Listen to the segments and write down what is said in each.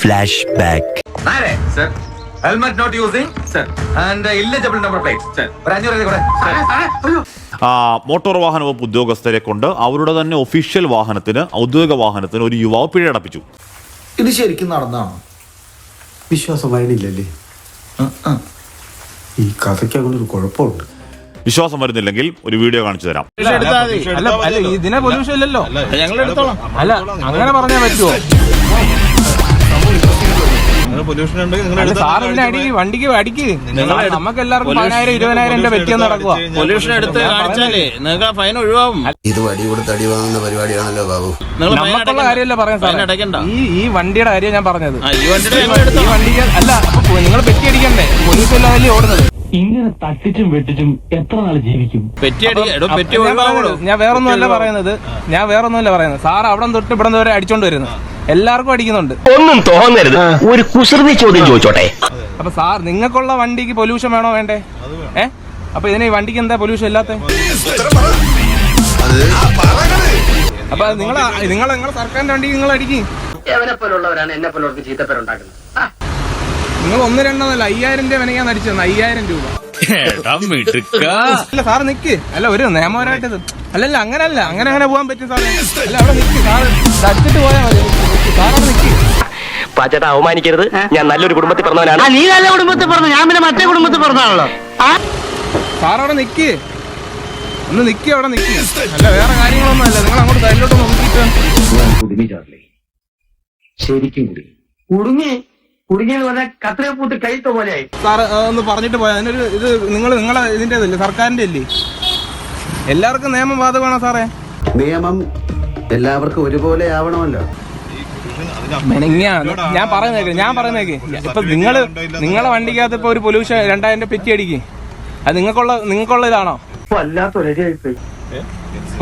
Flashback. Sir. Helmet not using, sir. And illegible number plate, sir. Motor വാഹന വകുപ്പ് ഉദ്യോഗസ്ഥരെ കൊണ്ട് അവരുടെ തന്നെ ഒഫീഷ്യൽ വാഹനത്തിന്, ഔദ്യോഗിക വാഹനത്തിന് ഒരു യുവാവ് പിഴയടപ്പിച്ചു. ഇത് ശരിക്കും നടന്നാണോ? വിശ്വാസം വരുന്നില്ലല്ലേ? ഈ കഥയ്ക്ക് അങ്ങനെ ഒരു കുഴപ്പമുണ്ട്. വിശ്വാസം വരുന്നില്ലെങ്കിൽ ഒരു വീഡിയോ കാണിച്ചു തരാം. ഇതിനെ പൊല്യൂഷൻ ഇല്ലല്ലോ, ഞങ്ങൾ എടുത്തോളാം. അല്ല, അങ്ങനെ പറഞ്ഞാൽ പറ്റുമോ? വണ്ടിക്ക് അടിക്ക്. നമുക്ക് എല്ലാവർക്കും 10,000-20,000 പറ്റിയെന്ന് നടക്കുക. പൊല്യൂഷൻ എടുത്ത് കാണിച്ചാലേ നിങ്ങൾക്ക് ഫൈൻ ഒഴിവാകും. ഇത് വടി കൊടുത്ത് അടി വാങ്ങുന്ന പരിപാടിയാണല്ലോ ബാബു. നമുക്കുള്ള കാര്യമല്ല പറയാൻ സാർ. ഈ വണ്ടിയുടെ കാര്യം ഞാൻ പറഞ്ഞത്. ഈ വണ്ടിക്ക് അല്ല, നിങ്ങൾ പെറ്റി അടിക്കണ്ടേ? പൊല്യൂഷൻ ഇല്ലാതല്ലേ ഓടുന്നത്. ഇങ്ങനെ തട്ടിച്ചും വെട്ടിച്ചും എത്ര നാൾ ജീവിക്കും? ഞാൻ വേറൊന്നുമല്ല പറയുന്നത്. സാർ അവിടെ തൊട്ട് ഇവിടെ വരെ അടിച്ചോണ്ട് വരുന്നത്, എല്ലാവർക്കും അടിക്കുന്നുണ്ട്. ഒന്നും തോന്നരുത്, ഒരു കുസൃതി ചോദ്യം ചോദിച്ചോട്ടെ. അപ്പൊ സാർ, നിങ്ങൾക്കുള്ള വണ്ടിക്ക് പൊല്യൂഷൻ വേണോ വേണ്ടേ? അപ്പൊ ഇതിന് ഈ വണ്ടിക്ക് എന്താ പൊല്യൂഷൻ ഇല്ലാത്ത? അപ്പൊ നിങ്ങളെ സർക്കാരിന്റെ വണ്ടിക്ക് നിങ്ങൾ അടിക്കും. നിങ്ങൾ 1-2 5,000 രൂപ മെനങ്ങാൻ അടിച്ചത്. 5,000 രൂപ. അല്ല സാർ നിക്ക്. അല്ല, ഒരു നിയമപരമായിട്ട് അല്ലല്ല, അങ്ങനെ പോകാൻ പറ്റും സാറേ. അല്ല, അവിടെ നിക്ക്. സാർ അടിച്ചിട്ട് പോയാൽ മതി. സാർ അവിടെ നിക്ക്. പാച്ചേട്ടാ, അവമാനിക്കരുത്. ഞാൻ നല്ലൊരു കുടുംബത്തിൽ പറഞ്ഞവനാണ്. നീ നല്ല കുടുംബത്തിൽ പറഞ്ഞു, ഞാൻ പിന്നെ മറ്റേ കുടുംബത്തിൽ പറഞ്ഞാണല്ലോ. സാർ അവിടെ നിക്ക്. ഒന്ന് നിക്ക്, അവിടെ നിക്ക്. അല്ല, വേറെ കാര്യങ്ങളൊന്നും അല്ല. നിങ്ങൾ അങ്ങോട്ട് സൈഡിലോട്ട് നോക്കിയിട്ട് ശരിക്കും കുടുങ്ങിയെന്ന് പറഞ്ഞാൽ കത്രയെ പൂട്ട് കൈത്ത പോലെയായി. സാർ ഒന്ന് പറഞ്ഞിട്ട് പോയാൽ അതിനൊരു ഇത് നിങ്ങളെ ഇതിന്റെ ഇതല്ലേ, സർക്കാരിന്റെ അല്ലേ? എല്ലാവർക്കും നിയമം ബാധകമാണോ സാറേ? നിയമം എല്ലാവർക്കും ഒരുപോലെ ആവണമല്ലോ. ഞാൻ പറയുന്നേക്ക്. ഇപ്പൊ നിങ്ങളെ വണ്ടിക്കകത്ത് ഇപ്പൊ ഒരു പൊല്യൂഷൻ 2,000 പെറ്റി അടിക്കും. അത് നിങ്ങൾക്കുള്ള ഇതാണോ?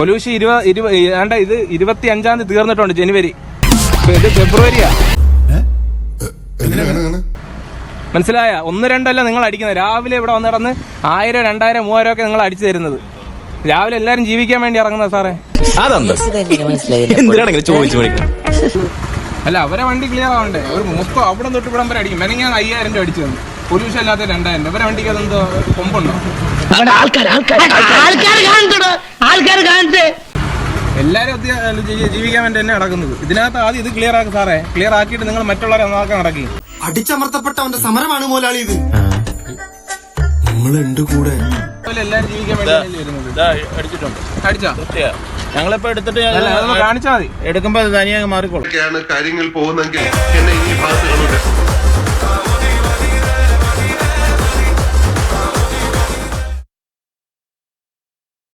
പൊല്യൂഷൻ 25-ാം തീയതി തീർന്നിട്ടുണ്ട്. ജനുവരി. ഇത് ഫെബ്രുവരിയാ. മനസ്സിലായ? 1-2 അല്ല നിങ്ങൾ അടിക്കുന്നത്. രാവിലെ ഇവിടെ വന്ന് കിടന്ന് 1,000, 2,000, 3,000 ഒക്കെ നിങ്ങൾ അടിച്ചു തരുന്നത്. രാവിലെ എല്ലാരും ജീവിക്കാൻ വേണ്ടി ഇറങ്ങുന്നത് സാറേ. അല്ല, അവരെ വണ്ടി ക്ലിയർ ആവണ്ടേ? ഒരു മൊത്തം അവിടെ തൊട്ട് ഇവിടം വരെ അടിക്കും. മെനങ്ങാൻ 5,000 രൂപ അടിച്ചു തന്നു. പൊല്യൂഷൻ അല്ലാത്ത 2,000. ഇവരെ വണ്ടിക്ക് അതെന്തോ കൊമ്പുണ്ടോ? എല്ലാരും ജീവിക്കാൻ വേണ്ടി തന്നെ നടക്കുന്നത്. ഇതിനകത്ത് ആദ്യം ഇത് ക്ലിയർ ആക്കും സാറേ. ക്ലിയർ ആക്കിയിട്ട് നിങ്ങൾ മറ്റുള്ളവരെ നന്നാക്കാൻ നടക്കി. അടിച്ചമർത്തപ്പെട്ടവന്റെ സമരമാണ് മോലാളി ഇത്. നമ്മളുണ്ട് കൂടെ. എല്ലാരും ജീവിക്കാൻ വേണ്ടി വരുന്നത്. അടിച്ചോ? ഞങ്ങളിപ്പോ എടുത്തിട്ട് കാണിച്ചാൽ മതി. എടുക്കുമ്പോ തനിയെ മാറിക്കോളും. കാര്യങ്ങൾ പോകുന്നെങ്കിൽ എന്നെ ഈ ഭാഗത്ത്